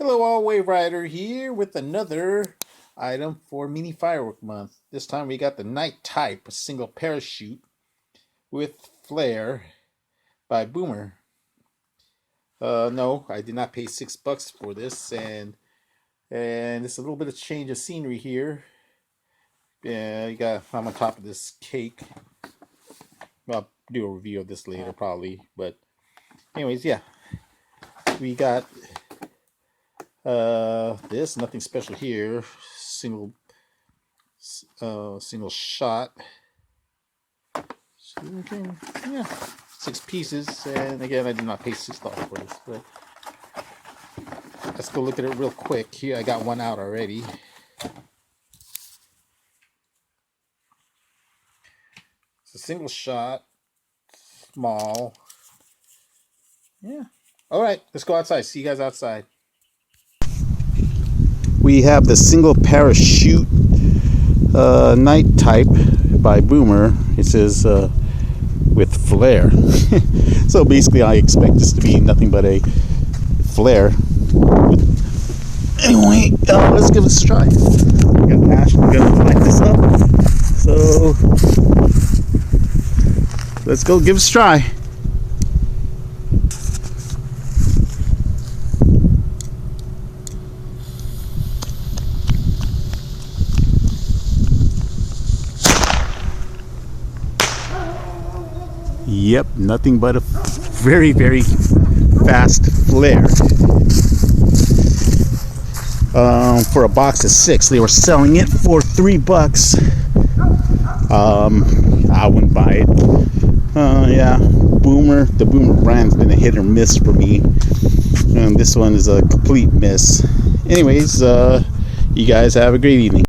Hello all, Wave Rider here with another item for Mini Firework Month. This time we got the Night Type, a single parachute with flare by Boomer. No, I did not pay $6 for this, and it's a little bit of change of scenery here. I'm on top of this cake. I'll do a review of this later probably, but anyways, yeah. We got this, nothing special here. Single shot. Yeah, 6 pieces, and again, I did not pay $6 for this. But let's go look at it real quick. Here, I got one out already. It's a single shot, small. Yeah. All right, let's go outside. See you guys outside. We have the single parachute Night Type by Boomer. It says with flare. So basically I expect this to be nothing but a flare. Anyway, let's give this a try. We got Ashley gonna light this up. So let's go give this a try. Yep, nothing but a very, very fast flare. For a box of 6, they were selling it for $3. I wouldn't buy it. Yeah, the Boomer brand's been a hit or miss for me, and this one is a complete miss. Anyways, you guys have a great evening.